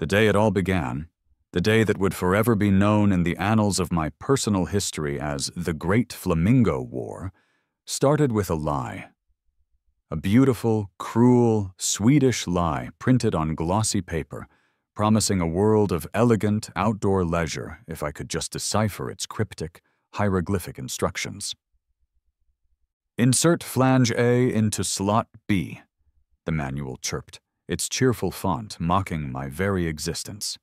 The day it all began, the day that would forever be known in the annals of my personal history as the Great Flamingo War, started with a lie. A beautiful, cruel, Swedish lie printed on glossy paper, promising a world of elegant outdoor leisure if I could just decipher its cryptic, hieroglyphic instructions. "Insert flange A into slot B," the manual chirped, its cheerful font mocking my very existence.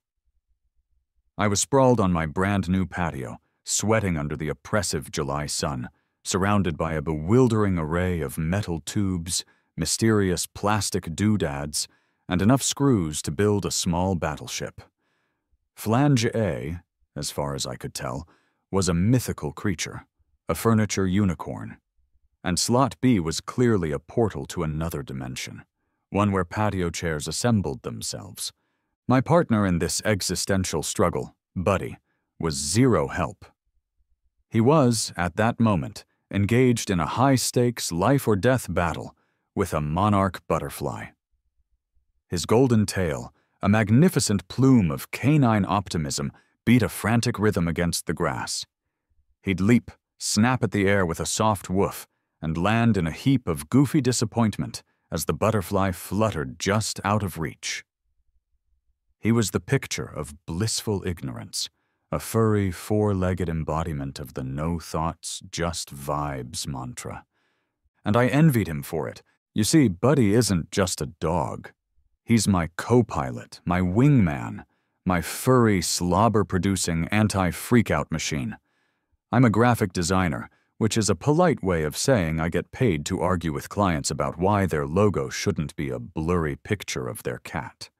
I was sprawled on my brand-new patio, sweating under the oppressive July sun, surrounded by a bewildering array of metal tubes, mysterious plastic doodads, and enough screws to build a small battleship. Flange A, as far as I could tell, was a mythical creature, a furniture unicorn, and slot B was clearly a portal to another dimension, one where patio chairs assembled themselves. My partner in this existential struggle, Buddy, was zero help. He was, at that moment, engaged in a high-stakes life-or-death battle with a monarch butterfly. His golden tail, a magnificent plume of canine optimism, beat a frantic rhythm against the grass. He'd leap, snap at the air with a soft woof, and land in a heap of goofy disappointment as the butterfly fluttered just out of reach. He was the picture of blissful ignorance, a furry, four-legged embodiment of the no thoughts, just vibes mantra. And I envied him for it. You see, Buddy isn't just a dog. He's my co-pilot, my wingman, my furry, slobber-producing anti-freak-out machine. I'm a graphic designer, which is a polite way of saying I get paid to argue with clients about why their logo shouldn't be a blurry picture of their cat.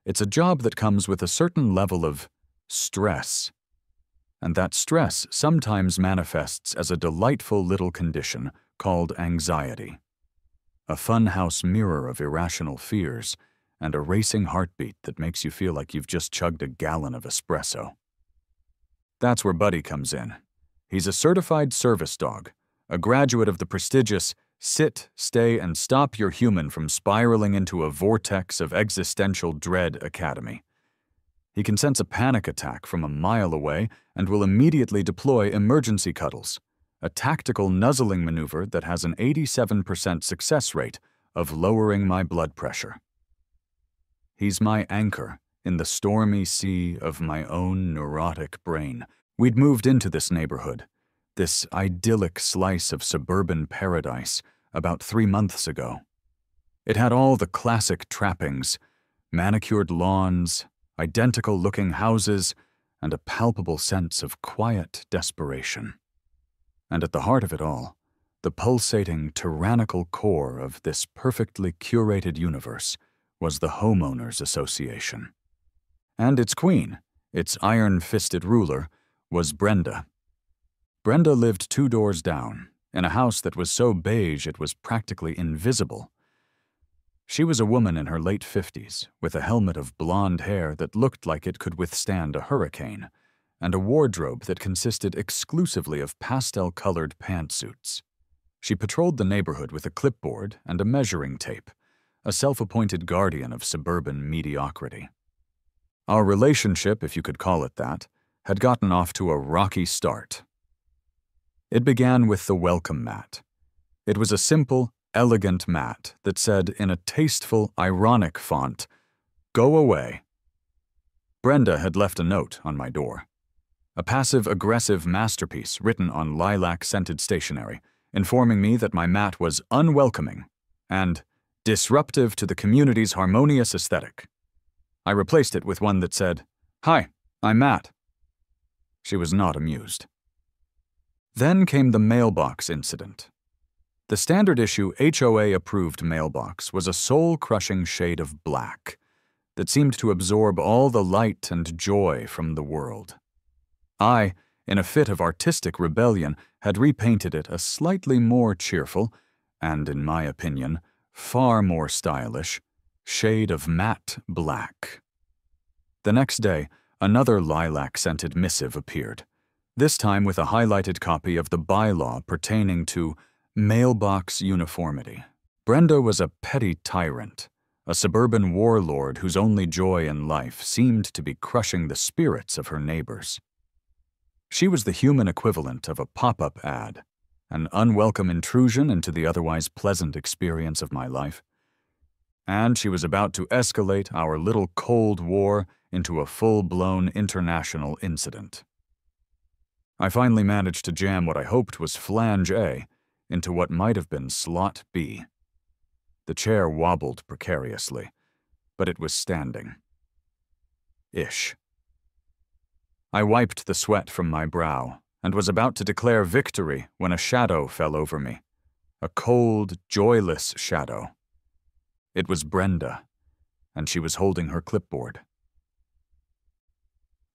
It's a job that comes with a certain level of stress. And that stress sometimes manifests as a delightful little condition called anxiety. A funhouse mirror of irrational fears and a racing heartbeat that makes you feel like you've just chugged a gallon of espresso. That's where Buddy comes in. He's a certified service dog, a graduate of the prestigious Sit, Stay, and Stop Your Human from Spiraling into a Vortex of Existential Dread Academy. He can sense a panic attack from a mile away and will immediately deploy emergency cuddles, a tactical nuzzling maneuver that has an 87% success rate of lowering my blood pressure. He's my anchor in the stormy sea of my own neurotic brain. We'd moved into this neighborhood, this idyllic slice of suburban paradise, about 3 months ago. It had all the classic trappings: manicured lawns, identical-looking houses, and a palpable sense of quiet desperation. And at the heart of it all, the pulsating, tyrannical core of this perfectly curated universe was the Homeowners Association. And its queen, its iron-fisted ruler, was Brenda. Brenda lived 2 doors down, in a house that was so beige it was practically invisible. She was a woman in her late 50s, with a helmet of blonde hair that looked like it could withstand a hurricane, and a wardrobe that consisted exclusively of pastel-colored pantsuits. She patrolled the neighborhood with a clipboard and a measuring tape, a self-appointed guardian of suburban mediocrity. Our relationship, if you could call it that, had gotten off to a rocky start. It began with the welcome mat. It was a simple, elegant mat that said in a tasteful, ironic font, "Go away." Brenda had left a note on my door, a passive-aggressive masterpiece written on lilac-scented stationery, informing me that my mat was unwelcoming and disruptive to the community's harmonious aesthetic. I replaced it with one that said, "Hi, I'm Matt." She was not amused. Then came the mailbox incident. The standard-issue HOA-approved mailbox was a soul-crushing shade of black that seemed to absorb all the light and joy from the world. I, in a fit of artistic rebellion, had repainted it a slightly more cheerful, and, in my opinion, far more stylish, shade of matte black. The next day, another lilac-scented missive appeared, this time with a highlighted copy of the bylaw pertaining to mailbox uniformity. Brenda was a petty tyrant, a suburban warlord whose only joy in life seemed to be crushing the spirits of her neighbors. She was the human equivalent of a pop-up ad, an unwelcome intrusion into the otherwise pleasant experience of my life. And she was about to escalate our little Cold War into a full-blown international incident. I finally managed to jam what I hoped was flange A into what might have been slot B. The chair wobbled precariously, but it was standing. Ish. I wiped the sweat from my brow and was about to declare victory when a shadow fell over me. A cold, joyless shadow. It was Brenda, and she was holding her clipboard.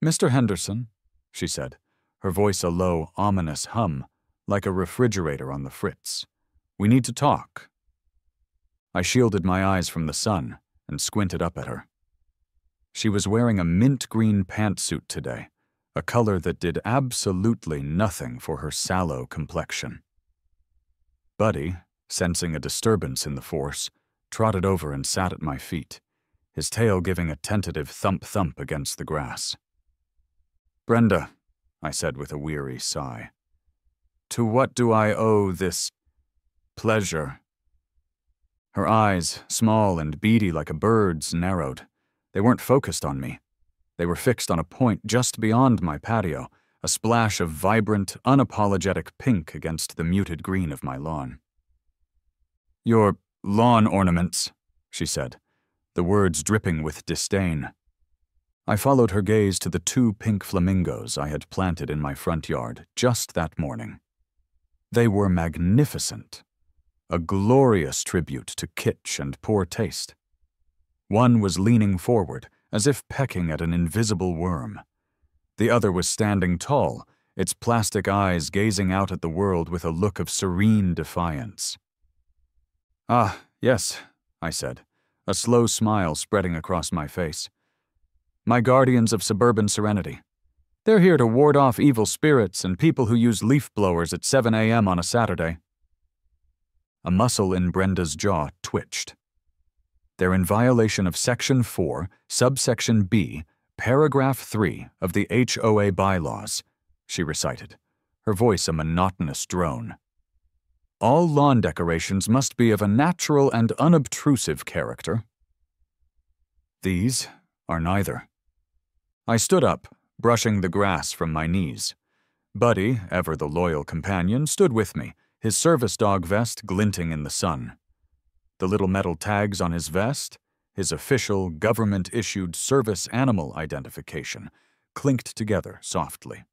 "Mr. Henderson," she said, her voice a low, ominous hum, like a refrigerator on the fritz. "We need to talk." I shielded my eyes from the sun and squinted up at her. She was wearing a mint green pantsuit today, a color that did absolutely nothing for her sallow complexion. Buddy, sensing a disturbance in the force, trotted over and sat at my feet, his tail giving a tentative thump-thump against the grass. "Brenda," I said with a weary sigh, "to what do I owe this pleasure?" Her eyes, small and beady like a bird's, narrowed. They weren't focused on me. They were fixed on a point just beyond my patio, a splash of vibrant, unapologetic pink against the muted green of my lawn. "Your lawn ornaments," she said, the words dripping with disdain. I followed her gaze to the 2 pink flamingos I had planted in my front yard just that morning. They were magnificent, a glorious tribute to kitsch and poor taste. One was leaning forward, as if pecking at an invisible worm. The other was standing tall, its plastic eyes gazing out at the world with a look of serene defiance. "Ah, yes," I said, a slow smile spreading across my face. "My guardians of suburban serenity. They're here to ward off evil spirits and people who use leaf blowers at 7 a.m. on a Saturday." A muscle in Brenda's jaw twitched. "They're in violation of Section 4, Subsection B, Paragraph 3 of the HOA bylaws," she recited, her voice a monotonous drone. "All lawn decorations must be of a natural and unobtrusive character." These are neither. I stood up, brushing the grass from my knees. Buddy, ever the loyal companion, stood with me, his service dog vest glinting in the sun. The little metal tags on his vest, his official, government-issued service animal identification, clinked together softly.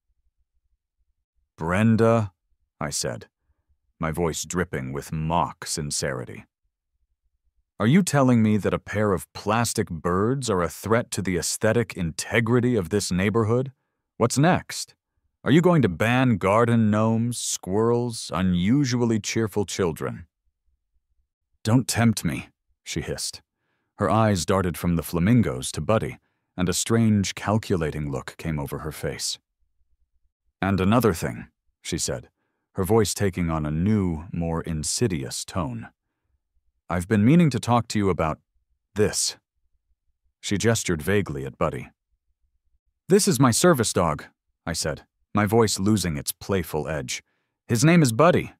"Brenda," I said, my voice dripping with mock sincerity. "Are you telling me that a pair of plastic birds are a threat to the aesthetic integrity of this neighborhood? What's next? Are you going to ban garden gnomes, squirrels, unusually cheerful children?" "Don't tempt me," she hissed. Her eyes darted from the flamingos to Buddy, and a strange, calculating look came over her face. "And another thing," she said, her voice taking on a new, more insidious tone. "I've been meaning to talk to you about this." She gestured vaguely at Buddy. "This is my service dog," I said, my voice losing its playful edge. "His name is Buddy."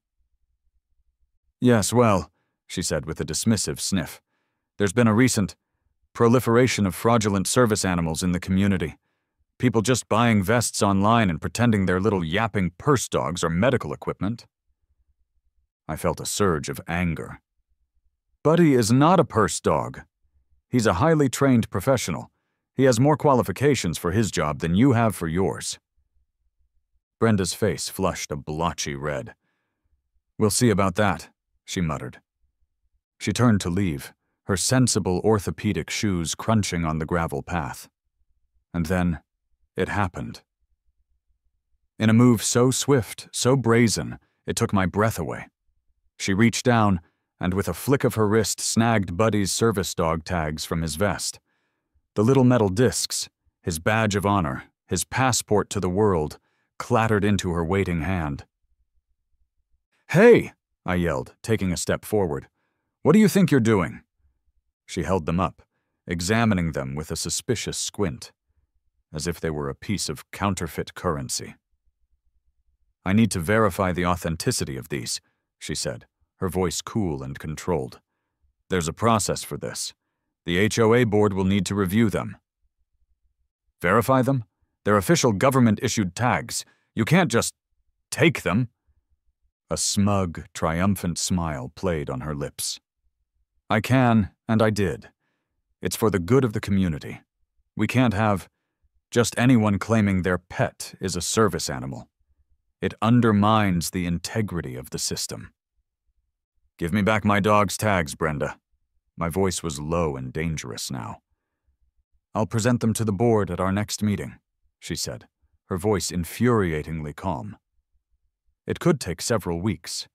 "Yes, well," she said with a dismissive sniff, "there's been a recent proliferation of fraudulent service animals in the community. People just buying vests online and pretending they're little yapping purse dogs or medical equipment." I felt a surge of anger. "Buddy is not a purse dog. He's a highly trained professional. He has more qualifications for his job than you have for yours." Brenda's face flushed a blotchy red. "We'll see about that," she muttered. She turned to leave, her sensible orthopedic shoes crunching on the gravel path. And then, it happened. In a move so swift, so brazen, it took my breath away. She reached down, and with a flick of her wrist snagged Buddy's service dog tags from his vest. The little metal discs, his badge of honor, his passport to the world, clattered into her waiting hand. "Hey!" I yelled, taking a step forward. "What do you think you're doing?" She held them up, examining them with a suspicious squint, as if they were a piece of counterfeit currency. "I need to verify the authenticity of these," she said, her voice cool and controlled. "There's a process for this. The HOA board will need to review them." "Verify them? They're official government-issued tags. You can't just take them." A smug, triumphant smile played on her lips. "I can, and I did. It's for the good of the community. We can't have just anyone claiming their pet is a service animal. It undermines the integrity of the system." "Give me back my dog's tags, Brenda." My voice was low and dangerous now. "I'll present them to the board at our next meeting," she said, her voice infuriatingly calm. "It could take several weeks.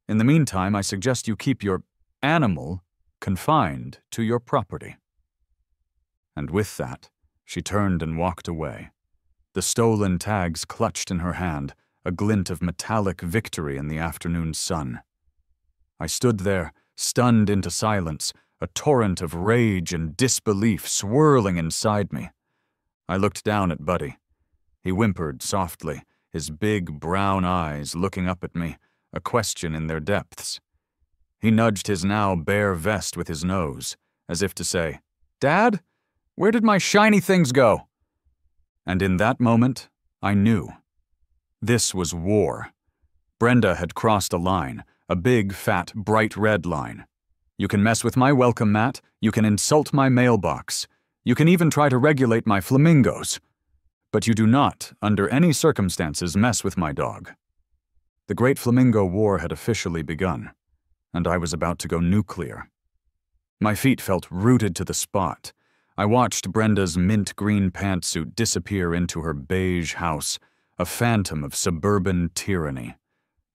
In the meantime, I suggest you keep your animal confined to your property." And with that, she turned and walked away, the stolen tags clutched in her hand, a glint of metallic victory in the afternoon sun. I stood there, stunned into silence, a torrent of rage and disbelief swirling inside me. I looked down at Buddy. He whimpered softly, his big brown eyes looking up at me, a question in their depths. He nudged his now bare vest with his nose, as if to say, "Dad, where did my shiny things go?" And in that moment, I knew. This was war. Brenda had crossed a line, a big, fat, bright red line. You can mess with my welcome mat, you can insult my mailbox, you can even try to regulate my flamingos. But you do not, under any circumstances, mess with my dog. The Great Flamingo War had officially begun, and I was about to go nuclear. My feet felt rooted to the spot. I watched Brenda's mint green pantsuit disappear into her beige house, a phantom of suburban tyranny.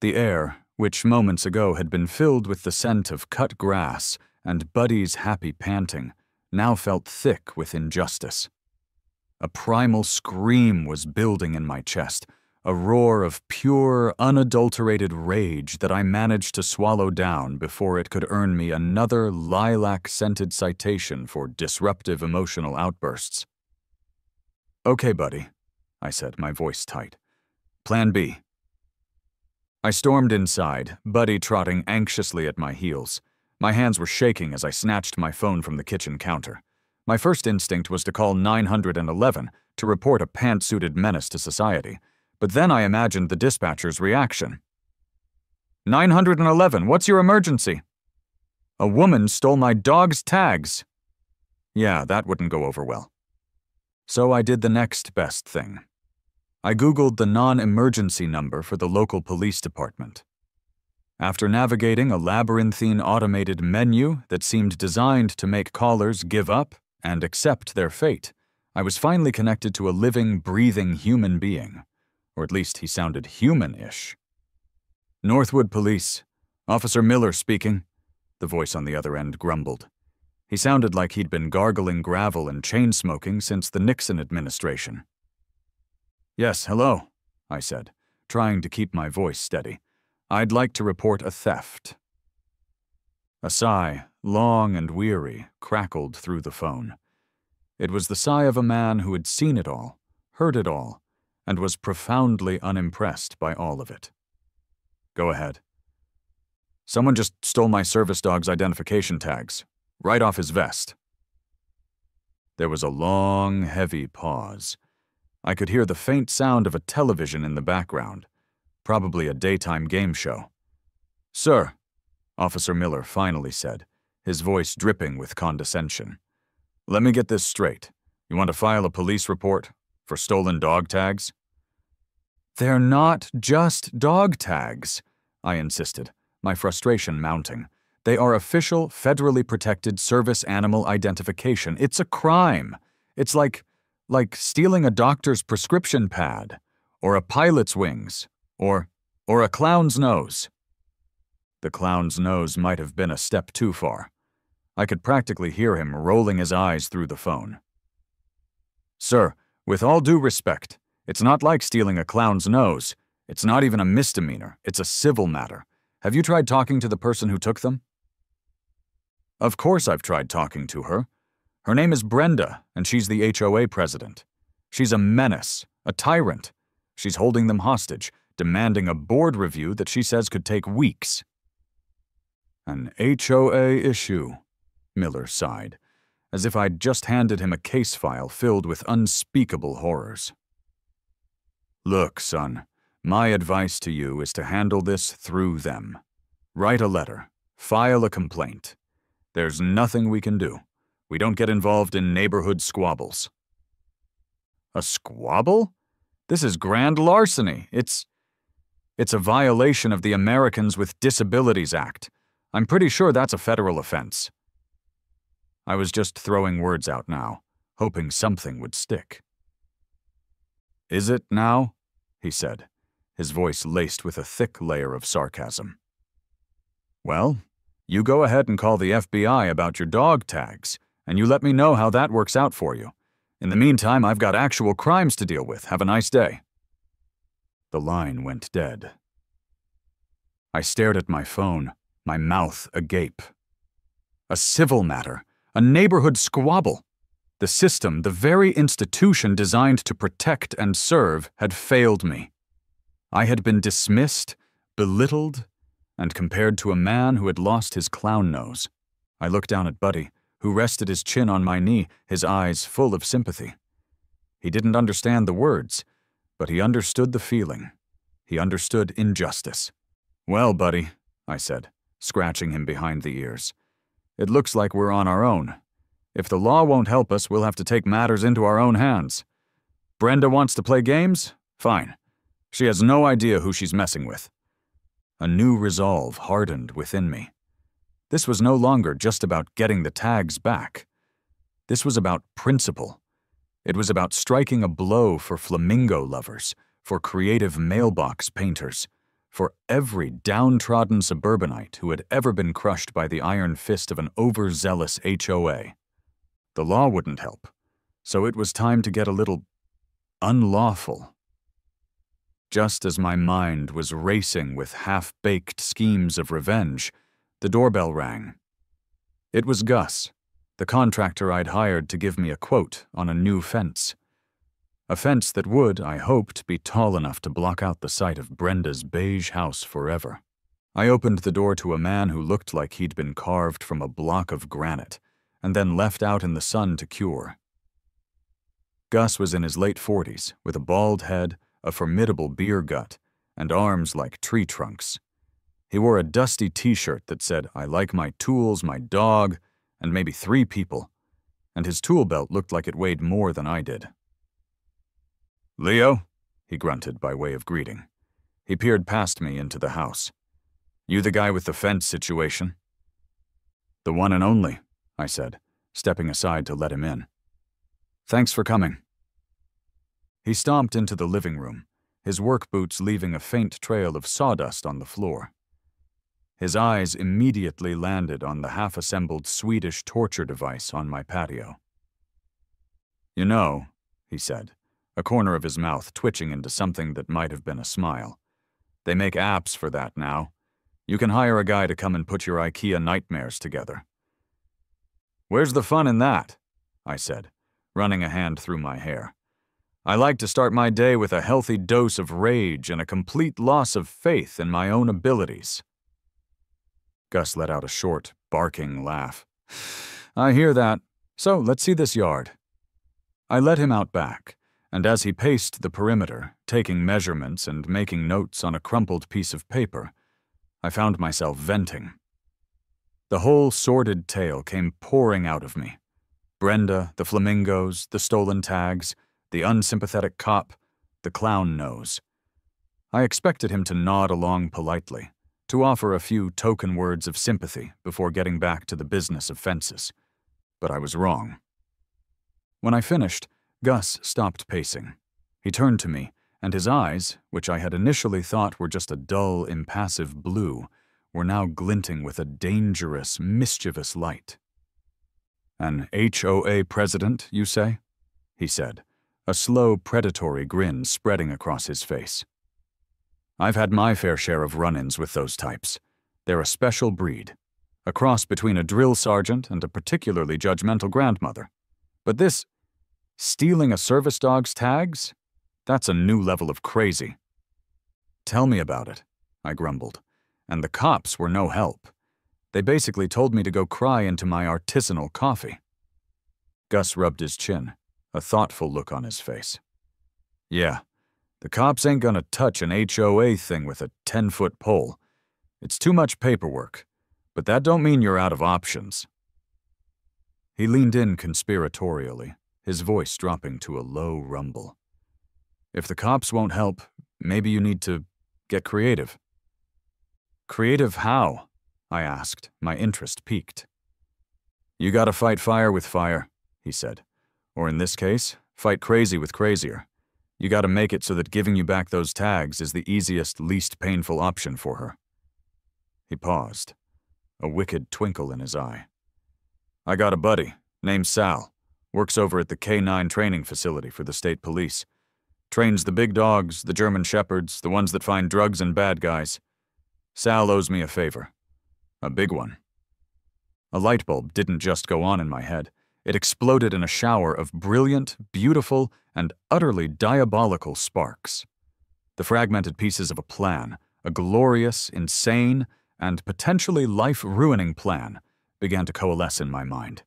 The air, which moments ago had been filled with the scent of cut grass and Buddy's happy panting, now felt thick with injustice. A primal scream was building in my chest, a roar of pure, unadulterated rage that I managed to swallow down before it could earn me another lilac-scented citation for disruptive emotional outbursts. "Okay, Buddy," I said, my voice tight. "Plan B." I stormed inside, Buddy trotting anxiously at my heels. My hands were shaking as I snatched my phone from the kitchen counter. My first instinct was to call 911 to report a pantsuited menace to society, but then I imagined the dispatcher's reaction. 911, what's your emergency?" "A woman stole my dog's tags." Yeah, that wouldn't go over well. So I did the next best thing. I Googled the non-emergency number for the local police department. After navigating a labyrinthine automated menu that seemed designed to make callers give up and accept their fate, I was finally connected to a living, breathing human being. Or at least he sounded human-ish. "Northwood Police. Officer Miller speaking," the voice on the other end grumbled. He sounded like he'd been gargling gravel and chain-smoking since the Nixon administration. "Yes, hello," I said, trying to keep my voice steady. "I'd like to report a theft." A sigh, long and weary, crackled through the phone. It was the sigh of a man who had seen it all, heard it all, and was profoundly unimpressed by all of it. "Go ahead." "Someone just stole my service dog's identification tags, right off his vest." There was a long, heavy pause. I could hear the faint sound of a television in the background, probably a daytime game show. "Sir," Officer Miller finally said, his voice dripping with condescension. "Let me get this straight. You want to file a police report for stolen dog tags?" "They're not just dog tags," I insisted, my frustration mounting. "They are official, federally protected service animal identification. It's a crime. It's like stealing a doctor's prescription pad, or a pilot's wings, or a clown's nose." The clown's nose might have been a step too far. I could practically hear him rolling his eyes through the phone. "Sir, with all due respect, it's not like stealing a clown's nose. It's not even a misdemeanor. It's a civil matter. Have you tried talking to the person who took them?" Of course I've tried talking to her. Her name is Brenda, and she's the HOA president. She's a menace, a tyrant. She's holding them hostage, demanding a board review that she says could take weeks. An HOA issue, Miller sighed, as if I'd just handed him a case file filled with unspeakable horrors. Look, son, my advice to you is to handle this through them. Write a letter. File a complaint. There's nothing we can do. We don't get involved in neighborhood squabbles. A squabble? This is grand larceny. It's a violation of the Americans with Disabilities Act. I'm pretty sure that's a federal offense. I was just throwing words out now, hoping something would stick. Is it now? He said, his voice laced with a thick layer of sarcasm. Well, you go ahead and call the FBI about your dog tags, and you let me know how that works out for you. In the meantime, I've got actual crimes to deal with. Have a nice day. The line went dead. I stared at my phone, my mouth agape. A civil matter, a neighborhood squabble. The system, the very institution designed to protect and serve, had failed me. I had been dismissed, belittled, and compared to a man who had lost his clown nose. I looked down at Buddy, who rested his chin on my knee, his eyes full of sympathy. He didn't understand the words, but he understood the feeling. He understood injustice. Well, Buddy, I said, scratching him behind the ears, it looks like we're on our own. If the law won't help us, we'll have to take matters into our own hands. Brenda wants to play games? Fine. She has no idea who she's messing with. A new resolve hardened within me. This was no longer just about getting the tags back. This was about principle. It was about striking a blow for flamingo lovers, for creative mailbox painters, for every downtrodden suburbanite who had ever been crushed by the iron fist of an overzealous HOA. The law wouldn't help, so it was time to get a little unlawful. Just as my mind was racing with half-baked schemes of revenge, the doorbell rang. It was Gus, the contractor I'd hired to give me a quote on a new fence. A fence that would, I hoped, be tall enough to block out the sight of Brenda's beige house forever. I opened the door to a man who looked like he'd been carved from a block of granite, and then left out in the sun to cure. Gus was in his late 40s, with a bald head, a formidable beer gut, and arms like tree trunks. He wore a dusty t-shirt that said, "I like my tools, my dog, and maybe 3 people," and his tool belt looked like it weighed more than I did. "Leo?" he grunted by way of greeting. He peered past me into the house. "You the guy with the fence situation?" "The one and only," I said, stepping aside to let him in. "Thanks for coming." He stomped into the living room, his work boots leaving a faint trail of sawdust on the floor. His eyes immediately landed on the half-assembled Swedish torture device on my patio. "You know," he said, a corner of his mouth twitching into something that might have been a smile, "they make apps for that now. You can hire a guy to come and put your IKEA nightmares together." "Where's the fun in that?" I said, running a hand through my hair. "I like to start my day with a healthy dose of rage and a complete loss of faith in my own abilities." Gus let out a short, barking laugh. "I hear that. So let's see this yard." I led him out back, and as he paced the perimeter, taking measurements and making notes on a crumpled piece of paper, I found myself venting. The whole sordid tale came pouring out of me. Brenda, the flamingos, the stolen tags, the unsympathetic cop, the clown nose. I expected him to nod along politely, to offer a few token words of sympathy before getting back to the business of fences. But I was wrong. When I finished, Gus stopped pacing. He turned to me, and his eyes, which I had initially thought were just a dull, impassive blue, were now glinting with a dangerous, mischievous light. "An HOA president, you say?" he said, a slow, predatory grin spreading across his face. "I've had my fair share of run-ins with those types. They're a special breed. a cross between a drill sergeant and a particularly judgmental grandmother. But this stealing a service dog's tags? That's a new level of crazy. Tell me about it, I grumbled, and the cops were no help. They basically told me to go cry into my artisanal coffee. Gus rubbed his chin, a thoughtful look on his face. Yeah, the cops ain't gonna touch an HOA thing with a 10-foot pole. It's too much paperwork, but that don't mean you're out of options. He leaned in conspiratorially, his voice dropping to a low rumble. If the cops won't help, maybe you need to get creative. Creative how? I asked, my interest piqued. You gotta fight fire with fire, he said. Or in this case, fight crazy with crazier. You gotta make it so that giving you back those tags is the easiest, least painful option for her. He paused, a wicked twinkle in his eye. I got a buddy, named Sal, works over at the K9 training facility for the state police. Trains the big dogs, the German shepherds, the ones that find drugs and bad guys. Sal owes me a favor. A big one. A light bulb didn't just go on in my head. It exploded in a shower of brilliant, beautiful, and utterly diabolical sparks. The fragmented pieces of a plan, a glorious, insane, and potentially life-ruining plan, began to coalesce in my mind.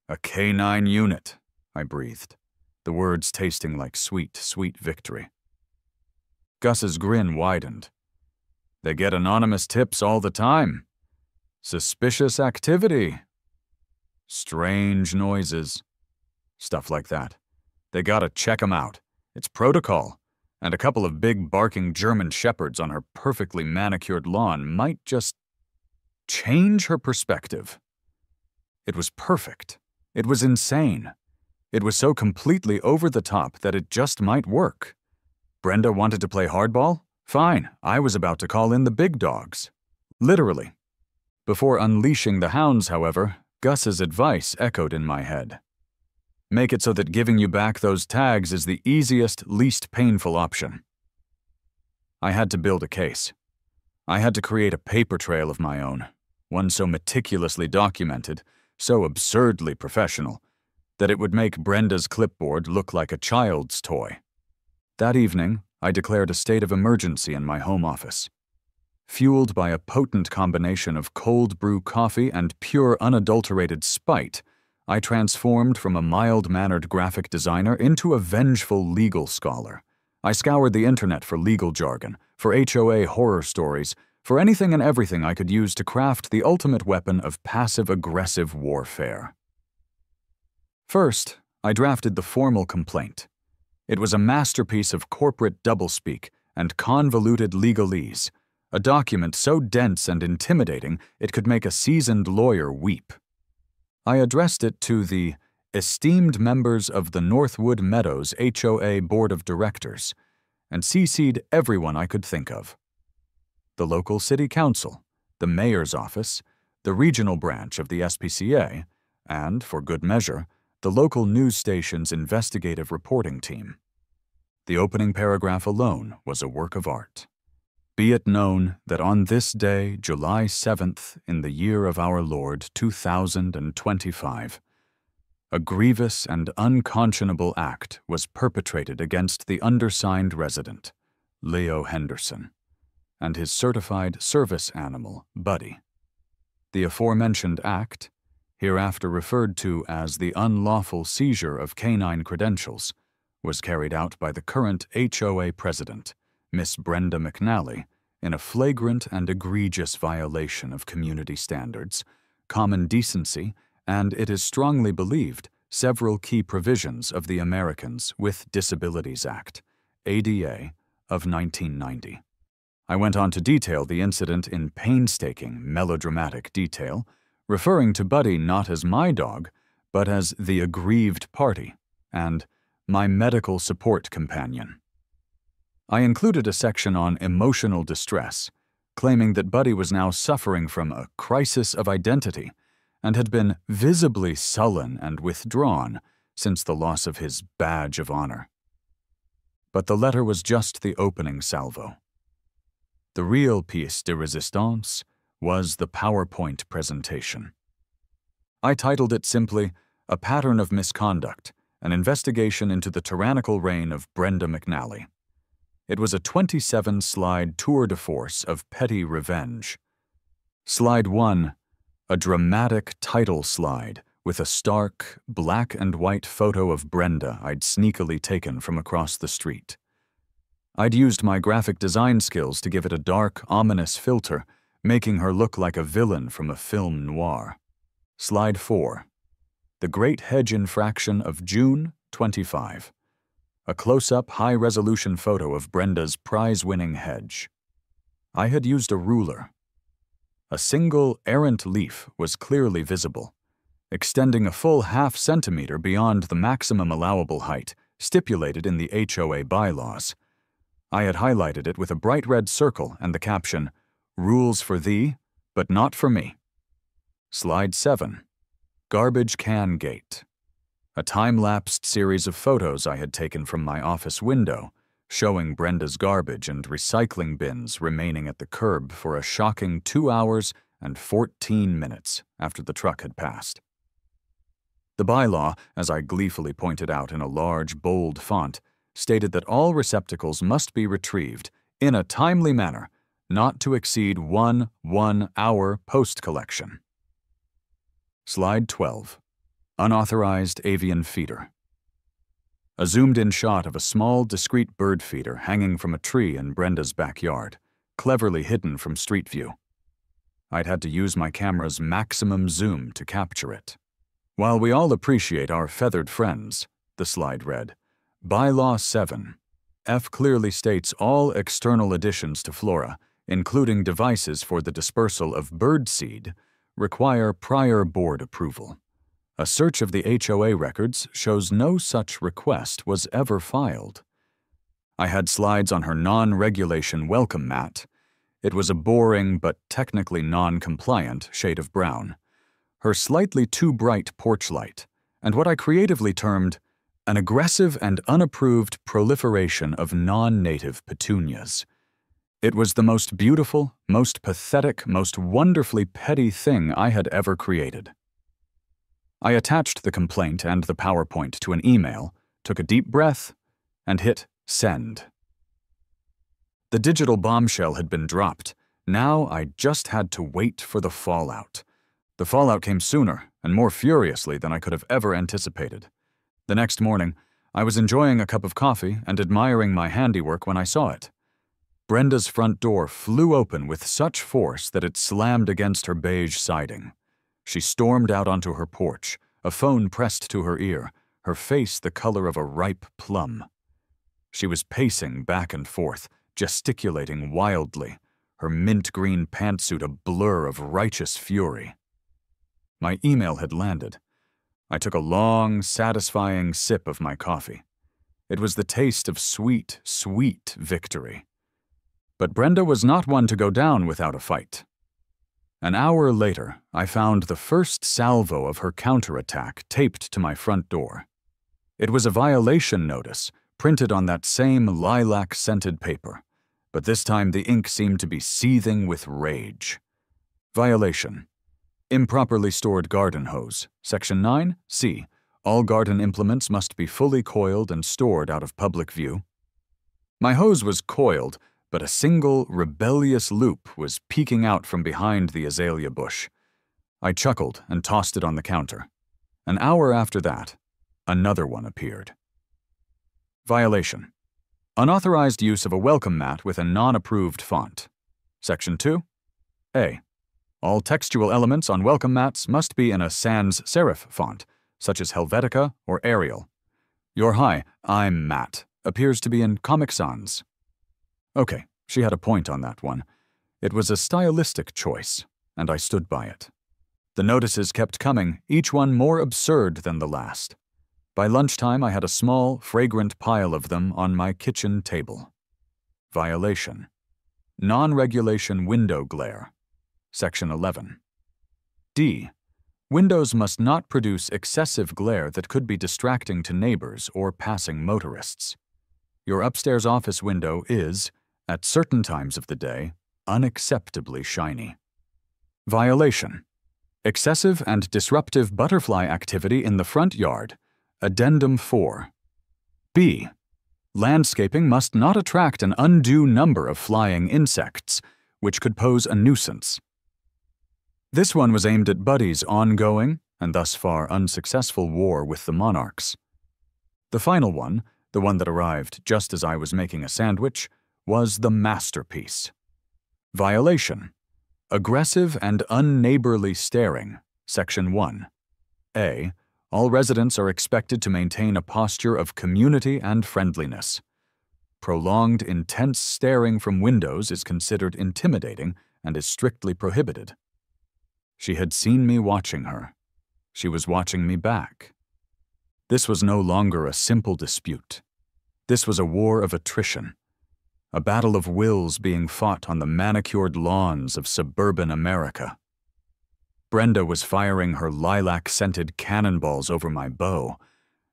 A K9 unit, I breathed, the words tasting like sweet, sweet victory. Gus's grin widened. They get anonymous tips all the time. Suspicious activity. Strange noises. Stuff like that. They gotta check 'em out. It's protocol. And a couple of big barking German shepherds on her perfectly manicured lawn might just change her perspective. It was perfect. It was insane. It was so completely over the top that it just might work. Brenda wanted to play hardball? Fine, I was about to call in the big dogs. Literally. Before unleashing the hounds, however, Gus's advice echoed in my head. Make it so that giving you back those tags is the easiest, least painful option. I had to build a case. I had to create a paper trail of my own, one so meticulously documented, so absurdly professional, that it would make Brenda's clipboard look like a child's toy. That evening, I declared a state of emergency in my home office. Fueled by a potent combination of cold brew coffee and pure unadulterated spite, I transformed from a mild-mannered graphic designer into a vengeful legal scholar. I scoured the internet for legal jargon, for HOA horror stories, for anything and everything I could use to craft the ultimate weapon of passive-aggressive warfare. First, I drafted the formal complaint. It was a masterpiece of corporate doublespeak and convoluted legalese, a document so dense and intimidating it could make a seasoned lawyer weep. I addressed it to the esteemed members of the Northwood Meadows HOA Board of Directors, and CC'd everyone I could think of. The local city council, the mayor's office, the regional branch of the SPCA, and, for good measure, the local news station's investigative reporting team. The opening paragraph alone was a work of art. Be it known that on this day, July 7th, in the year of our Lord 2025, a grievous and unconscionable act was perpetrated against the undersigned resident, Leo Henderson, and his certified service animal, Buddy. The aforementioned act, hereafter referred to as the unlawful seizure of canine credentials, was carried out by the current HOA president, Miss Brenda McNally, in a flagrant and egregious violation of community standards, common decency, and, it is strongly believed, several key provisions of the Americans with Disabilities Act, ADA, of 1990. I went on to detail the incident in painstaking, melodramatic detail, referring to Buddy not as my dog, but as the aggrieved party, and my medical support companion. I included a section on emotional distress, claiming that Buddy was now suffering from a crisis of identity and had been visibly sullen and withdrawn since the loss of his badge of honor. But the letter was just the opening salvo. The real pièce de résistance was the PowerPoint presentation. I titled it simply, "A Pattern of Misconduct, an Investigation into the Tyrannical Reign of Brenda McNally." It was a 27-slide tour de force of petty revenge. Slide 1, a dramatic title slide with a stark, black and white photo of Brenda I'd sneakily taken from across the street. I'd used my graphic design skills to give it a dark, ominous filter, making her look like a villain from a film noir. Slide 4, the Great Hedge Infraction of June 25. A close-up, high-resolution photo of Brenda's prize-winning hedge. I had used a ruler. A single, errant leaf was clearly visible, extending a full half-centimeter beyond the maximum allowable height stipulated in the HOA bylaws. I had highlighted it with a bright red circle and the caption, "Rules for thee, but not for me." Slide 7, Garbage Can Gate. A time-lapsed series of photos I had taken from my office window, showing Brenda's garbage and recycling bins remaining at the curb for a shocking 2 hours and 14 minutes after the truck had passed. The bylaw, as I gleefully pointed out in a large, bold font, stated that all receptacles must be retrieved in a timely manner, not to exceed 1 1-hour post-collection. Slide 12. Unauthorized avian feeder. A zoomed-in shot of a small, discreet bird feeder hanging from a tree in Brenda's backyard, cleverly hidden from street view. I'd had to use my camera's maximum zoom to capture it. While we all appreciate our feathered friends, the slide read, Bylaw 7. F clearly states all external additions to flora, including devices for the dispersal of bird seed, require prior board approval. A search of the HOA records shows no such request was ever filed. I had slides on her non-regulation welcome mat. It was a boring but technically non-compliant shade of brown. Her slightly too bright porch light, and what I creatively termed an aggressive and unapproved proliferation of non-native petunias. It was the most beautiful, most pathetic, most wonderfully petty thing I had ever created. I attached the complaint and the PowerPoint to an email, took a deep breath, and hit send. The digital bombshell had been dropped. Now I just had to wait for the fallout. The fallout came sooner and more furiously than I could have ever anticipated. The next morning, I was enjoying a cup of coffee and admiring my handiwork when I saw it. Brenda's front door flew open with such force that it slammed against her beige siding. She stormed out onto her porch, a phone pressed to her ear, her face the color of a ripe plum. She was pacing back and forth, gesticulating wildly, her mint-green pantsuit a blur of righteous fury. My email had landed. I took a long, satisfying sip of my coffee. It was the taste of sweet, sweet victory. But Brenda was not one to go down without a fight. An hour later, I found the first salvo of her counterattack taped to my front door. It was a violation notice, printed on that same lilac-scented paper, but this time the ink seemed to be seething with rage. Violation. Improperly stored garden hose. Section 9, C. All garden implements must be fully coiled and stored out of public view. My hose was coiled, but a single, rebellious loop was peeking out from behind the azalea bush. I chuckled and tossed it on the counter. An hour after that, another one appeared. Violation. Unauthorized use of a welcome mat with a non-approved font. Section 2. A. All textual elements on welcome mats must be in a sans serif font, such as Helvetica or Arial. Your hi, I'm Matt, appears to be in Comic Sans. Okay, she had a point on that one. It was a stylistic choice, and I stood by it. The notices kept coming, each one more absurd than the last. By lunchtime, I had a small, fragrant pile of them on my kitchen table. Violation. Non-regulation window glare. Section 11. D. Windows must not produce excessive glare that could be distracting to neighbors or passing motorists. Your upstairs office window is, at certain times of the day, unacceptably shiny. Violation. Excessive and disruptive butterfly activity in the front yard. Addendum 4. B. Landscaping must not attract an undue number of flying insects, which could pose a nuisance. This one was aimed at Buddy's ongoing, and thus far unsuccessful, war with the monarchs. The final one, the one that arrived just as I was making a sandwich, was the masterpiece. Violation. Aggressive and unneighborly staring. Section 1. A. All residents are expected to maintain a posture of community and friendliness. Prolonged, intense staring from windows is considered intimidating and is strictly prohibited. She had seen me watching her. She was watching me back. This was no longer a simple dispute. This was a war of attrition, a battle of wills being fought on the manicured lawns of suburban America. Brenda was firing her lilac-scented cannonballs over my bow,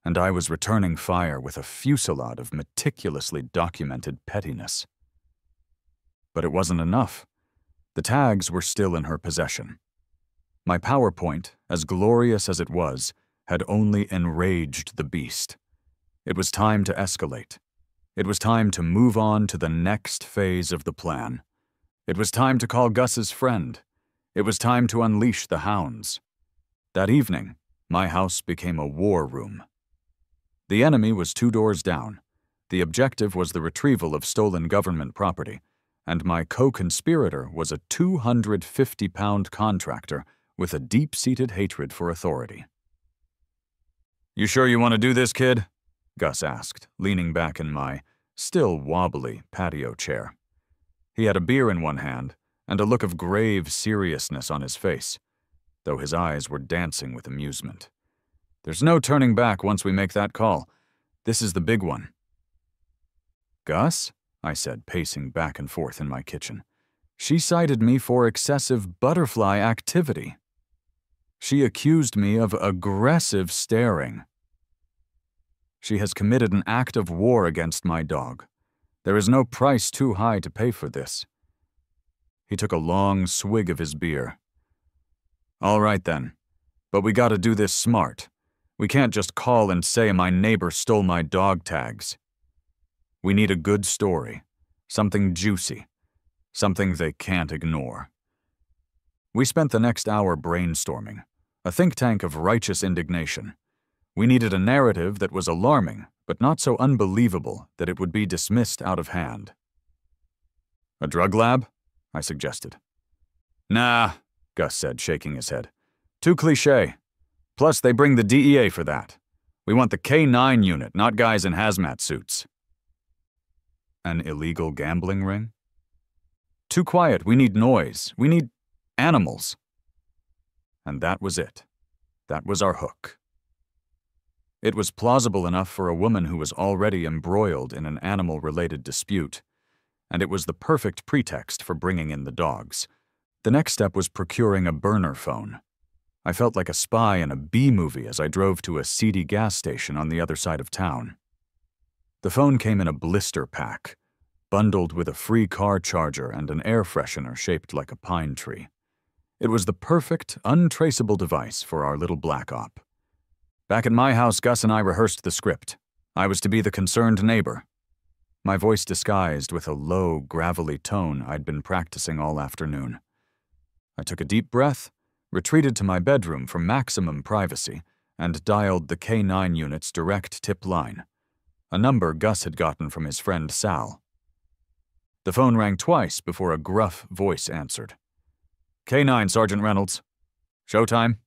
and I was returning fire with a fusillade of meticulously documented pettiness. But it wasn't enough. The tags were still in her possession. My PowerPoint, as glorious as it was, had only enraged the beast. It was time to escalate. It was time to move on to the next phase of the plan. It was time to call Gus's friend. It was time to unleash the hounds. That evening, my house became a war room. The enemy was 2 doors down. The objective was the retrieval of stolen government property, and my co-conspirator was a 250-pound contractor with a deep-seated hatred for authority. "You sure you want to do this, kid?" Gus asked, leaning back in my, still wobbly, patio chair. He had a beer in one hand and a look of grave seriousness on his face, though his eyes were dancing with amusement. "There's no turning back once we make that call. This is the big one." "Gus?" I said, pacing back and forth in my kitchen. "She cited me for excessive butterfly activity. She accused me of aggressive staring. She has committed an act of war against my dog. There is no price too high to pay for this." He took a long swig of his beer. "All right then, but we gotta do this smart. We can't just call and say my neighbor stole my dog tags. We need a good story, something juicy, something they can't ignore." We spent the next hour brainstorming, a think tank of righteous indignation. We needed a narrative that was alarming, but not so unbelievable that it would be dismissed out of hand. "A drug lab?" I suggested. "Nah," Gus said, shaking his head. "Too cliché. Plus, they bring the DEA for that. We want the K9 unit, not guys in hazmat suits." "An illegal gambling ring?" "Too quiet. We need noise. We need animals." And that was it. That was our hook. It was plausible enough for a woman who was already embroiled in an animal-related dispute, and it was the perfect pretext for bringing in the dogs. The next step was procuring a burner phone. I felt like a spy in a B-movie as I drove to a seedy gas station on the other side of town. The phone came in a blister pack, bundled with a free car charger and an air freshener shaped like a pine tree. It was the perfect, untraceable device for our little black op. Back at my house, Gus and I rehearsed the script. I was to be the concerned neighbor. My voice disguised with a low, gravelly tone I'd been practicing all afternoon. I took a deep breath, retreated to my bedroom for maximum privacy, and dialed the K9 unit's direct tip line, a number Gus had gotten from his friend Sal. The phone rang twice before a gruff voice answered. "K9, Sergeant Reynolds. Showtime?"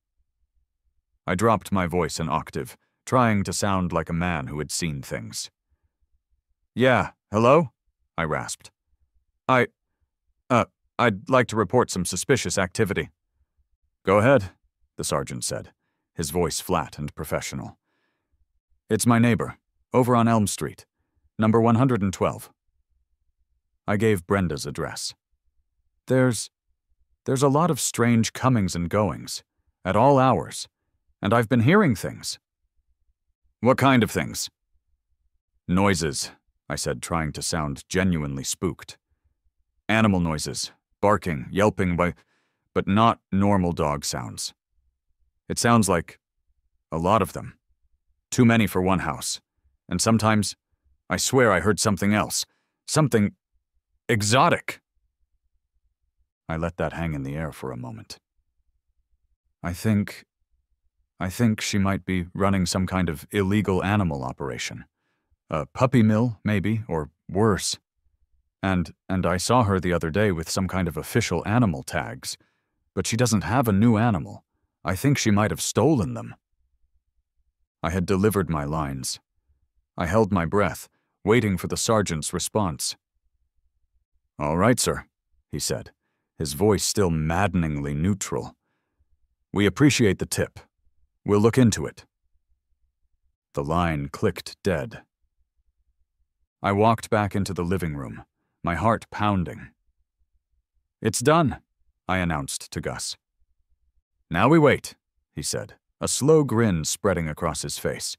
I dropped my voice an octave, trying to sound like a man who had seen things. "Yeah, hello?" I rasped. I'd like to report some suspicious activity." "Go ahead," the sergeant said, his voice flat and professional. "It's my neighbor, over on Elm Street, number 112. I gave Brenda's address. There's a lot of strange comings and goings, at all hours, and I've been hearing things." "What kind of things?" "Noises," I said, trying to sound genuinely spooked. "Animal noises, barking, yelping, but not normal dog sounds. It sounds like a lot of them. Too many for one house. And sometimes, I swear I heard something else. Something exotic. I let that hang in the air for a moment. I think she might be running some kind of illegal animal operation. A puppy mill, maybe, or worse. And I saw her the other day with some kind of official animal tags. But she doesn't have a new animal. I think she might have stolen them. I had delivered my lines. I held my breath, waiting for the sergeant's response. "All right, sir," he said, his voice still maddeningly neutral. "We appreciate the tip. We'll look into it." The line clicked dead. I walked back into the living room, my heart pounding. "It's done," I announced to Gus. "Now we wait," he said, a slow grin spreading across his face.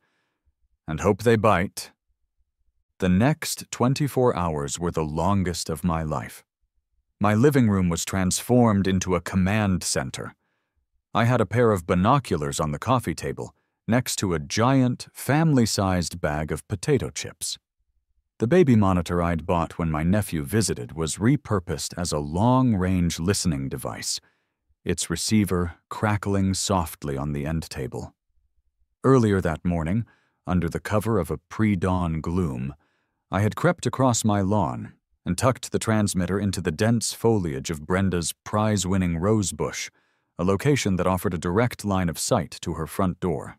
"And hope they bite." The next 24 hours were the longest of my life. My living room was transformed into a command center. I had a pair of binoculars on the coffee table, next to a giant, family-sized bag of potato chips. The baby monitor I'd bought when my nephew visited was repurposed as a long-range listening device, its receiver crackling softly on the end table. Earlier that morning, under the cover of a pre-dawn gloom, I had crept across my lawn and tucked the transmitter into the dense foliage of Brenda's prize-winning rose bush, a location that offered a direct line of sight to her front door.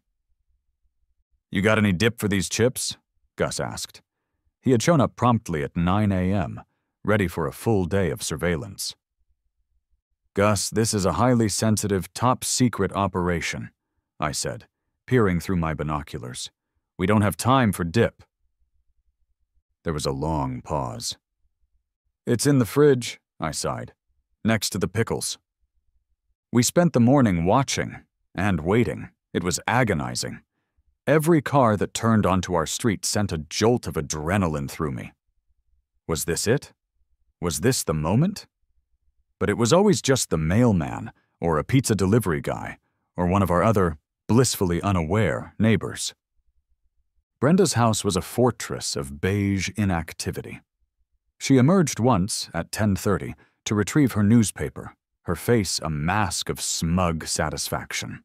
"You got any dip for these chips?" Gus asked. He had shown up promptly at 9 a.m., ready for a full day of surveillance. "Gus, this is a highly sensitive, top-secret operation," I said, peering through my binoculars. "We don't have time for dip." There was a long pause. "It's in the fridge," I sighed, "next to the pickles." We spent the morning watching and waiting. It was agonizing. Every car that turned onto our street sent a jolt of adrenaline through me. Was this it? Was this the moment? But it was always just the mailman, or a pizza delivery guy, or one of our other, blissfully unaware, neighbors. Brenda's house was a fortress of beige inactivity. She emerged once, at 10:30, to retrieve her newspaper, her face a mask of smug satisfaction.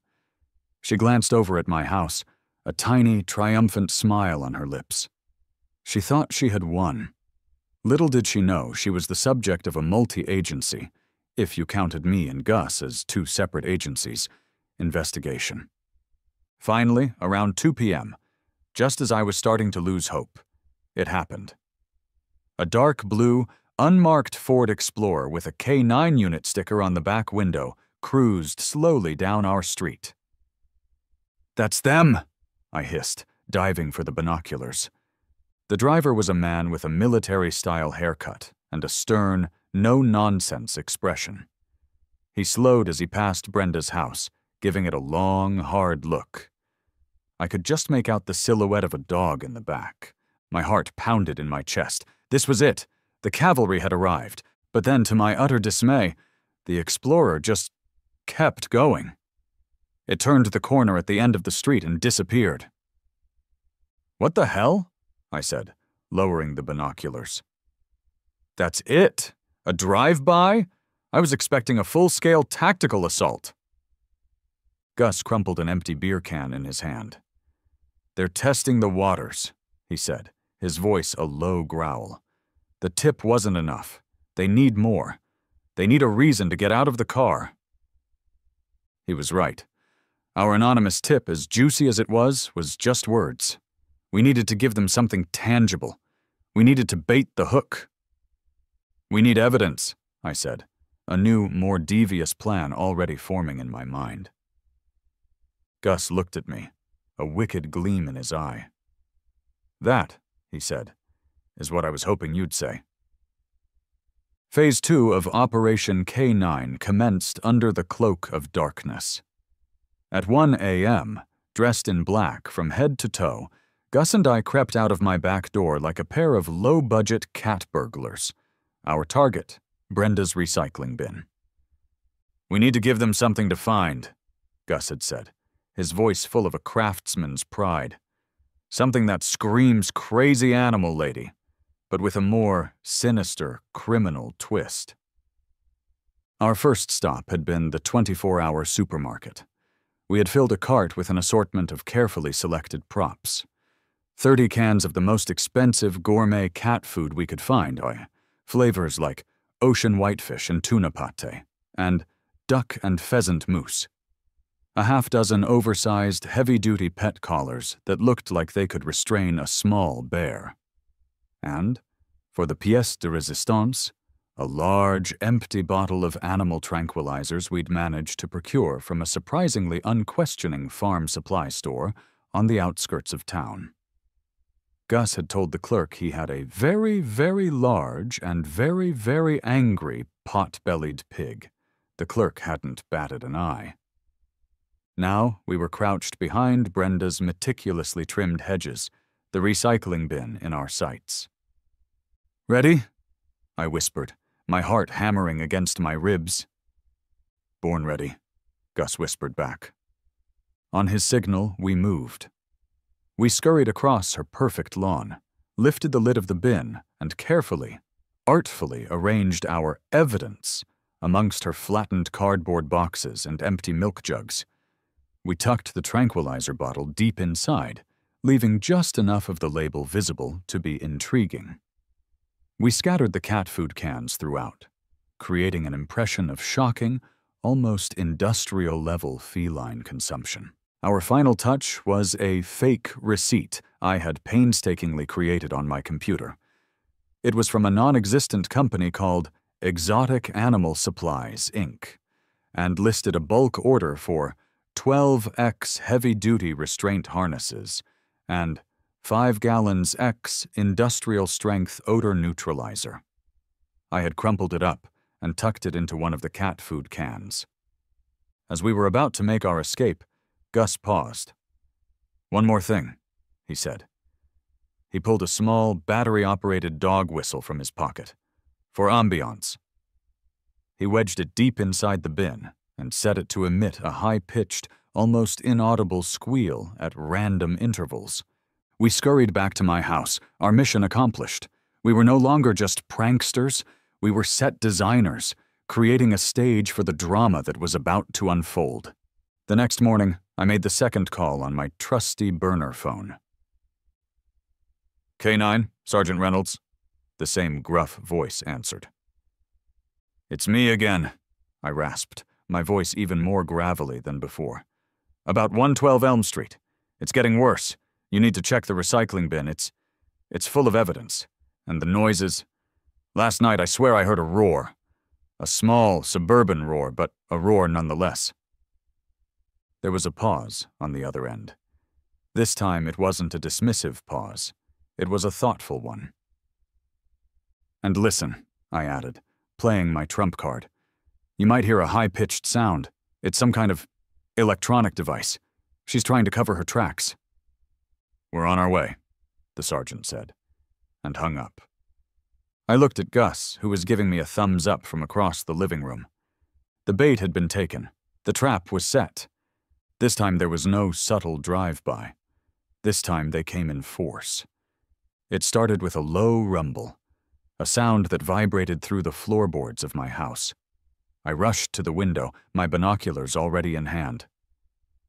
She glanced over at my house, a tiny, triumphant smile on her lips. She thought she had won. Little did she know she was the subject of a multi-agency, if you counted me and Gus as two separate agencies, investigation. Finally, around 2 p.m., just as I was starting to lose hope, it happened. A dark blue, unmarked Ford Explorer with a K9 unit sticker on the back window cruised slowly down our street. "That's them!" I hissed, diving for the binoculars. The driver was a man with a military-style haircut and a stern, no-nonsense expression. He slowed as he passed Brenda's house, giving it a long, hard look. I could just make out the silhouette of a dog in the back. My heart pounded in my chest. This was it. The cavalry had arrived. But then, to my utter dismay, the Explorer just kept going. It turned the corner at the end of the street and disappeared. "What the hell?" I said, lowering the binoculars. "That's it? A drive-by? I was expecting a full-scale tactical assault." Gus crumpled an empty beer can in his hand. "They're testing the waters," he said, his voice a low growl. "The tip wasn't enough. They need more. They need a reason to get out of the car." He was right. Our anonymous tip, as juicy as it was just words. We needed to give them something tangible. We needed to bait the hook. "We need evidence," I said, a new, more devious plan already forming in my mind. Gus looked at me, a wicked gleam in his eye. "That," he said, "is what I was hoping you'd say." Phase 2 of Operation K9 commenced under the cloak of darkness. At 1 a.m., dressed in black from head to toe, Gus and I crept out of my back door like a pair of low-budget cat burglars. Our target, Brenda's recycling bin. We need to give them something to find, Gus had said, his voice full of a craftsman's pride. Something that screams crazy animal lady, but with a more sinister, criminal twist. Our first stop had been the 24-hour supermarket. We had filled a cart with an assortment of carefully selected props. 30 cans of the most expensive gourmet cat food we could find, flavors like ocean whitefish and tuna pate, and duck and pheasant mousse. A half-dozen oversized, heavy-duty pet collars that looked like they could restrain a small bear. And, for the pièce de résistance, a large, empty bottle of animal tranquilizers we'd managed to procure from a surprisingly unquestioning farm supply store on the outskirts of town. Gus had told the clerk he had a very, very large and very, very angry pot-bellied pig. The clerk hadn't batted an eye. Now we were crouched behind Brenda's meticulously trimmed hedges, the recycling bin in our sights. "Ready?" I whispered, my heart hammering against my ribs. "Born ready," Gus whispered back. On his signal, we moved. We scurried across her perfect lawn, lifted the lid of the bin, and carefully, artfully arranged our evidence amongst her flattened cardboard boxes and empty milk jugs. We tucked the tranquilizer bottle deep inside, leaving just enough of the label visible to be intriguing. We scattered the cat food cans throughout, creating an impression of shocking, almost industrial-level feline consumption. Our final touch was a fake receipt I had painstakingly created on my computer. It was from a non-existent company called Exotic Animal Supplies, Inc., and listed a bulk order for 12X heavy-duty restraint harnesses and 5 gallons X industrial-strength odor neutralizer. I had crumpled it up and tucked it into one of the cat food cans. As we were about to make our escape, Gus paused. "One more thing," he said. He pulled a small, battery-operated dog whistle from his pocket. "For ambiance." He wedged it deep inside the bin and set it to emit a high-pitched, almost inaudible squeal at random intervals. We scurried back to my house, our mission accomplished. We were no longer just pranksters, we were set designers, creating a stage for the drama that was about to unfold. The next morning, I made the second call on my trusty burner phone. "K9, Sergeant Reynolds," the same gruff voice answered. "It's me again," I rasped, my voice even more gravelly than before. "About 112 Elm Street. It's getting worse. You need to check the recycling bin. It's full of evidence. And the noises. Last night I swear I heard a roar. A small, suburban roar, but a roar nonetheless." There was a pause on the other end. This time it wasn't a dismissive pause. It was a thoughtful one. "And listen," I added, playing my trump card. "You might hear a high-pitched sound. It's some kind of electronic device. She's trying to cover her tracks." "We're on our way," the sergeant said, and hung up. I looked at Gus, who was giving me a thumbs up from across the living room. The bait had been taken. The trap was set. This time there was no subtle drive-by. This time they came in force. It started with a low rumble, a sound that vibrated through the floorboards of my house. I rushed to the window, my binoculars already in hand.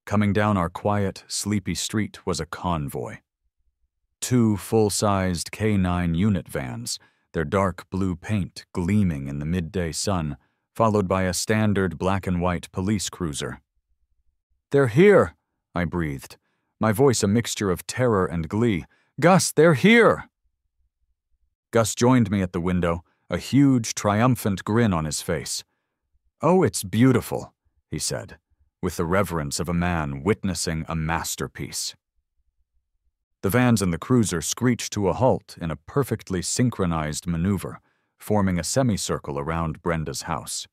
Coming down our quiet, sleepy street was a convoy. 2 full-sized K9 unit vans, their dark blue paint gleaming in the midday sun, followed by a standard black-and-white police cruiser. "They're here!" I breathed, my voice a mixture of terror and glee. "Gus, they're here!" Gus joined me at the window, a huge, triumphant grin on his face. "Oh, it's beautiful," he said, with the reverence of a man witnessing a masterpiece. The vans and the cruiser screeched to a halt in a perfectly synchronized maneuver, forming a semicircle around Brenda's house.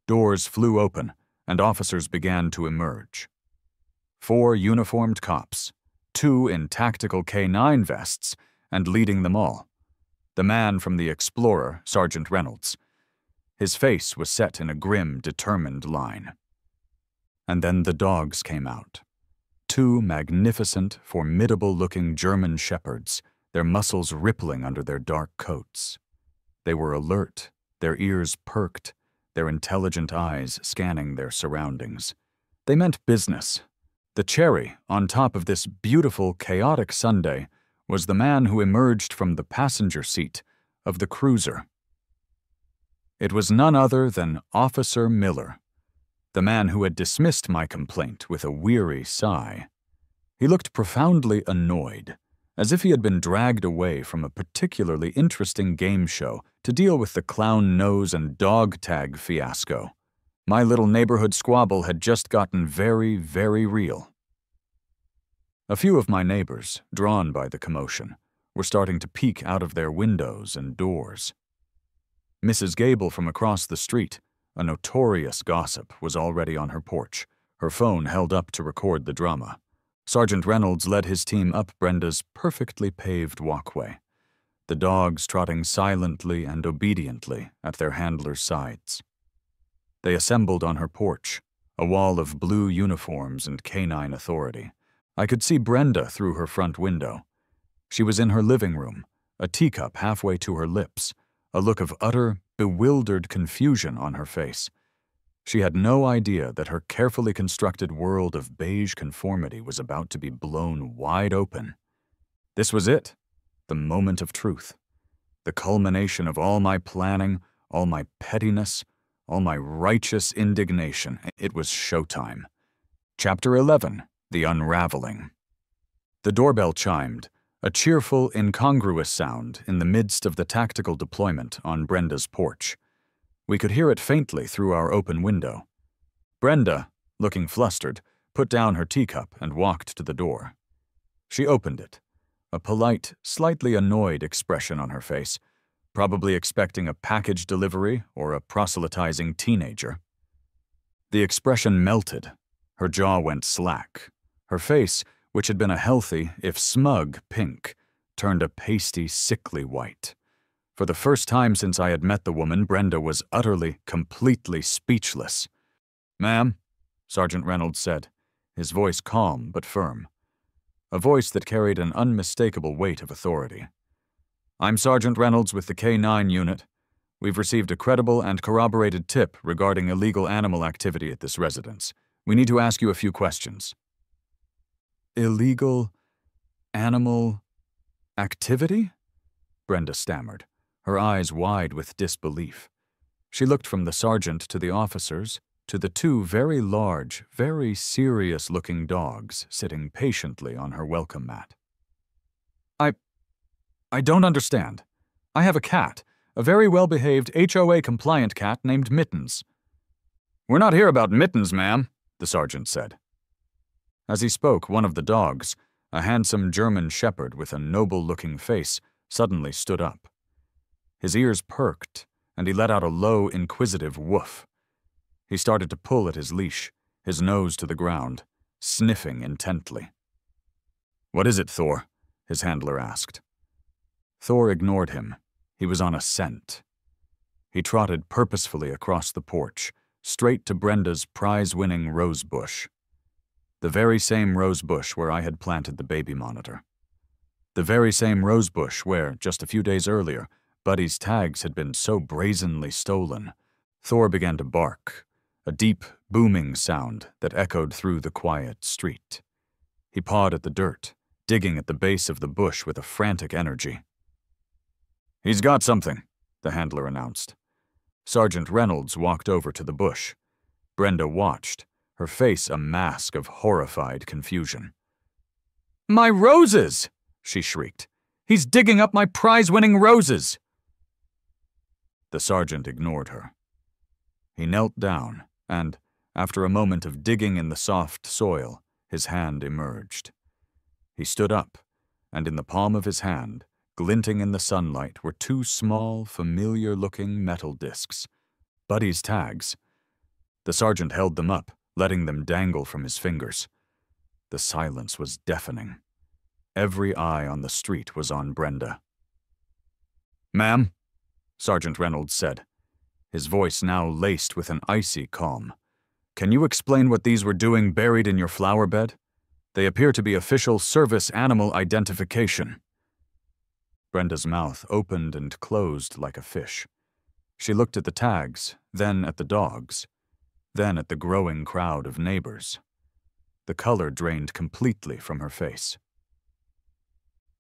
Doors flew open, and officers began to emerge. 4 uniformed cops, 2 in tactical K9 vests, and leading them all, the man from the Explorer, Sergeant Reynolds. His face was set in a grim, determined line. And then the dogs came out. Two magnificent, formidable-looking German shepherds, their muscles rippling under their dark coats. They were alert, their ears perked, their intelligent eyes scanning their surroundings. They meant business. The cherry on top of this beautiful, chaotic Sunday was the man who emerged from the passenger seat of the cruiser. It was none other than Officer Miller, the man who had dismissed my complaint with a weary sigh. He looked profoundly annoyed, as if he had been dragged away from a particularly interesting game show to deal with the clown nose and dog tag fiasco. My little neighborhood squabble had just gotten very, very real. A few of my neighbors, drawn by the commotion, were starting to peek out of their windows and doors. Mrs. Gable from across the street, a notorious gossip, was already on her porch, her phone held up to record the drama. Sergeant Reynolds led his team up Brenda's perfectly paved walkway, the dogs trotting silently and obediently at their handlers' sides. They assembled on her porch, a wall of blue uniforms and canine authority. I could see Brenda through her front window. She was in her living room, a teacup halfway to her lips, a look of utter, bewildered confusion on her face. She had no idea that her carefully constructed world of beige conformity was about to be blown wide open. This was it, the moment of truth, the culmination of all my planning, all my pettiness, all my righteous indignation. It was showtime. Chapter 11, The Unraveling. The doorbell chimed, a cheerful, incongruous sound in the midst of the tactical deployment on Brenda's porch. We could hear it faintly through our open window. Brenda, looking flustered, put down her teacup and walked to the door. She opened it, a polite, slightly annoyed expression on her face, probably expecting a package delivery or a proselytizing teenager. The expression melted. Her jaw went slack. Her face, which had been a healthy, if smug, pink, turned a pasty, sickly white. For the first time since I had met the woman, Brenda was utterly, completely speechless. "Ma'am," Sergeant Reynolds said, his voice calm but firm, a voice that carried an unmistakable weight of authority. "I'm Sergeant Reynolds with the K-9 unit. We've received a credible and corroborated tip regarding illegal animal activity at this residence. We need to ask you a few questions." "Illegal animal activity?" Brenda stammered, her eyes wide with disbelief. She looked from the sergeant to the officers, to the two very large, very serious-looking dogs sitting patiently on her welcome mat. I don't understand. I have a cat, a very well-behaved HOA-compliant cat named Mittens." "We're not here about Mittens, ma'am," the sergeant said. As he spoke, one of the dogs, a handsome German shepherd with a noble-looking face, suddenly stood up. His ears perked, and he let out a low, inquisitive woof. He started to pull at his leash, his nose to the ground, sniffing intently. "What is it, Thor?" his handler asked. Thor ignored him. He was on a scent. He trotted purposefully across the porch, straight to Brenda's prize-winning rose bush. The very same rose bush where I had planted the baby monitor. The very same rose bush where, just a few days earlier, Buddy's tags had been so brazenly stolen. Thor began to bark, a deep, booming sound that echoed through the quiet street. He pawed at the dirt, digging at the base of the bush with a frantic energy. "He's got something," the handler announced. Sergeant Reynolds walked over to the bush. Brenda watched, her face a mask of horrified confusion. "My roses!" she shrieked. "He's digging up my prize-winning roses!" The sergeant ignored her. He knelt down, and, after a moment of digging in the soft soil, his hand emerged. He stood up, and in the palm of his hand, glinting in the sunlight, were two small, familiar-looking metal discs. Buddy's tags. The sergeant held them up, letting them dangle from his fingers. The silence was deafening. Every eye on the street was on Brenda. "Ma'am," Sergeant Reynolds said. his voice now laced with an icy calm. "Can you explain what these were doing buried in your flower bed? They appear to be official service animal identification." Brenda's mouth opened and closed like a fish. She looked at the tags, then at the dogs, then at the growing crowd of neighbors. The color drained completely from her face.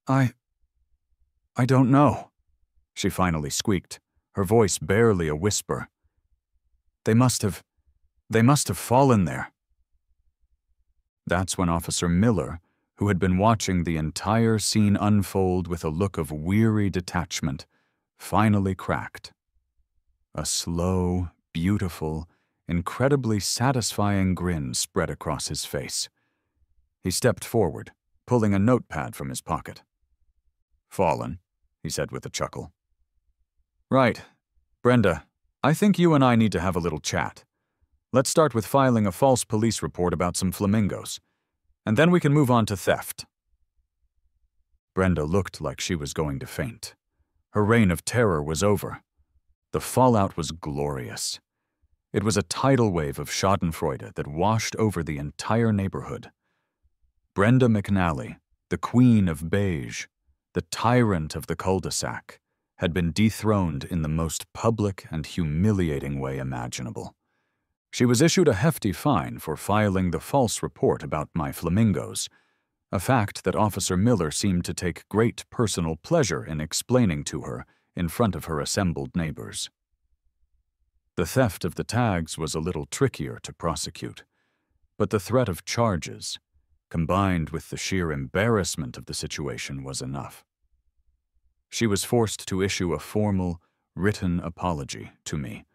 I don't know," she finally squeaked, her voice barely a whisper. They must have fallen there." That's when Officer Miller, who had been watching the entire scene unfold with a look of weary detachment, finally cracked. A slow, beautiful, incredibly satisfying grin spread across his face. He stepped forward, pulling a notepad from his pocket. "Fallen," he said with a chuckle. "Right. Brenda, I think you and I need to have a little chat. Let's start with filing a false police report about some flamingos, and then we can move on to theft." Brenda looked like she was going to faint. Her reign of terror was over. The fallout was glorious. It was a tidal wave of schadenfreude that washed over the entire neighborhood. Brenda McNally, the queen of beige, the tyrant of the cul-de-sac, had been dethroned in the most public and humiliating way imaginable. She was issued a hefty fine for filing the false report about my flamingos, a fact that Officer Miller seemed to take great personal pleasure in explaining to her in front of her assembled neighbors. The theft of the tags was a little trickier to prosecute, but the threat of charges, combined with the sheer embarrassment of the situation, was enough. She was forced to issue a formal, written apology to me,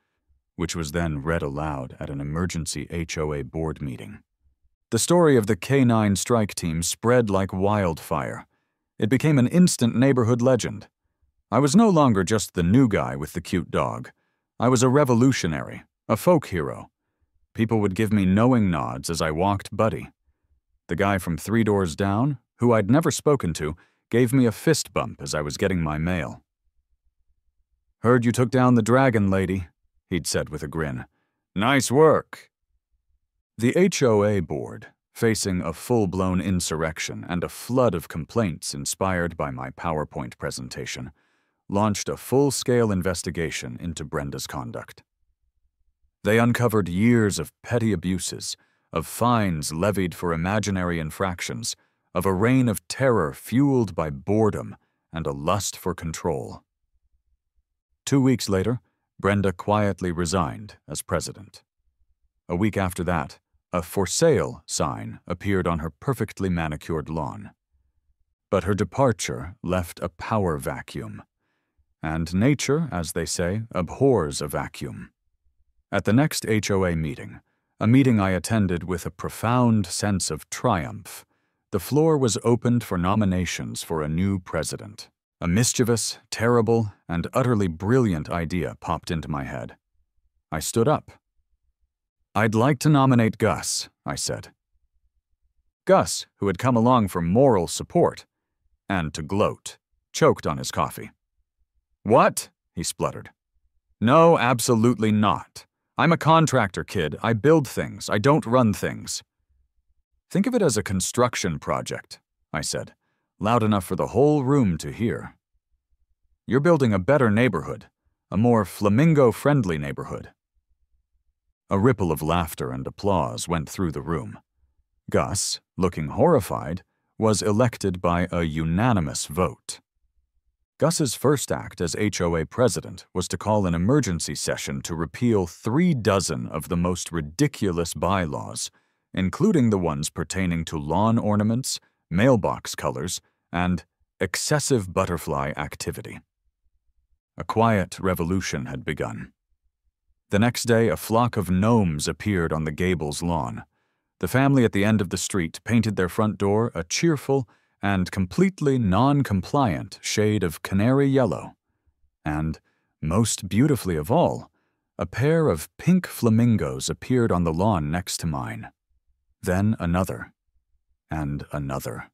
which was then read aloud at an emergency HOA board meeting. The story of the K-9 strike team spread like wildfire. It became an instant neighborhood legend. I was no longer just the new guy with the cute dog. I was a revolutionary, a folk hero. People would give me knowing nods as I walked Buddy. The guy from 3 doors down, who I'd never spoken to, gave me a fist bump as I was getting my mail. "Heard you took down the dragon, lady," he'd said with a grin. "Nice work." The HOA board, facing a full-blown insurrection and a flood of complaints inspired by my PowerPoint presentation, launched a full-scale investigation into Brenda's conduct. They uncovered years of petty abuses, of fines levied for imaginary infractions, of a reign of terror fueled by boredom and a lust for control. 2 weeks later, Brenda quietly resigned as president. A week after that, a "for sale" sign appeared on her perfectly manicured lawn. But her departure left a power vacuum. And nature, as they say, abhors a vacuum. At the next HOA meeting, a meeting I attended with a profound sense of triumph, the floor was opened for nominations for a new president. A mischievous, terrible, and utterly brilliant idea popped into my head. I stood up. "I'd like to nominate Gus," I said. Gus, who had come along for moral support, and to gloat, choked on his coffee. "What?" he spluttered. "No, absolutely not. I'm a contractor, kid. I build things. I don't run things." "Think of it as a construction project," I said, loud enough for the whole room to hear. "You're building a better neighborhood, a more flamingo-friendly neighborhood." A ripple of laughter and applause went through the room. Gus, looking horrified, was elected by a unanimous vote. Gus's first act as HOA president was to call an emergency session to repeal 36 of the most ridiculous bylaws, including the ones pertaining to lawn ornaments, mailbox colors, and excessive butterfly activity. A quiet revolution had begun. The next day, a flock of gnomes appeared on the Gables lawn. The family at the end of the street painted their front door a cheerful and completely non-compliant shade of canary yellow. And, most beautifully of all, a pair of pink flamingos appeared on the lawn next to mine. Then another, and another.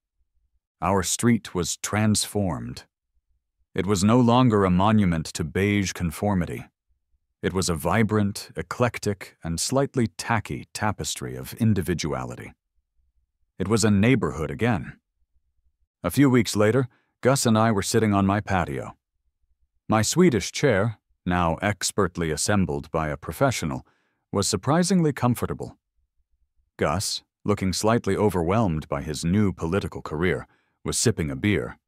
Our street was transformed. It was no longer a monument to beige conformity. It was a vibrant, eclectic, and slightly tacky tapestry of individuality. It was a neighborhood again. A few weeks later, Gus and I were sitting on my patio. My Swedish chair, now expertly assembled by a professional, was surprisingly comfortable. Gus, looking slightly overwhelmed by his new political career, was sipping a beer.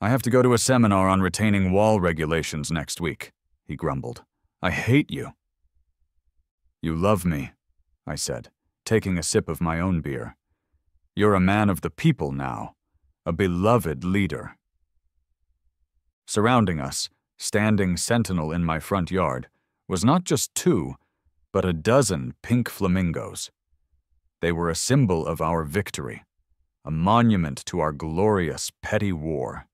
"I have to go to a seminar on retaining wall regulations next week," he grumbled. "I hate you." "You love me," I said, taking a sip of my own beer. "You're a man of the people now, a beloved leader." Surrounding us, standing sentinel in my front yard, was not just 2, but a dozen pink flamingos. They were a symbol of our victory, a monument to our glorious petty war.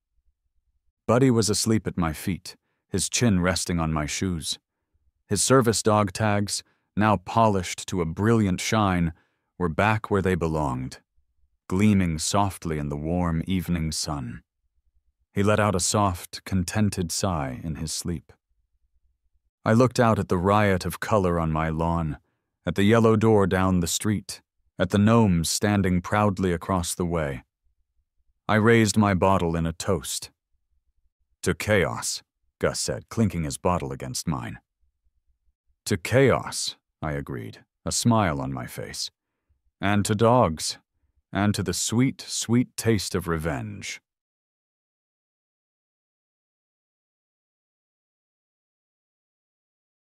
Buddy was asleep at my feet, his chin resting on my shoes. His service dog tags, now polished to a brilliant shine, were back where they belonged, gleaming softly in the warm evening sun. He let out a soft, contented sigh in his sleep. I looked out at the riot of color on my lawn, at the yellow door down the street, at the gnomes standing proudly across the way. I raised my bottle in a toast. "To chaos," Gus said, clinking his bottle against mine. "To chaos," I agreed, a smile on my face. "And to dogs, and to the sweet, sweet taste of revenge."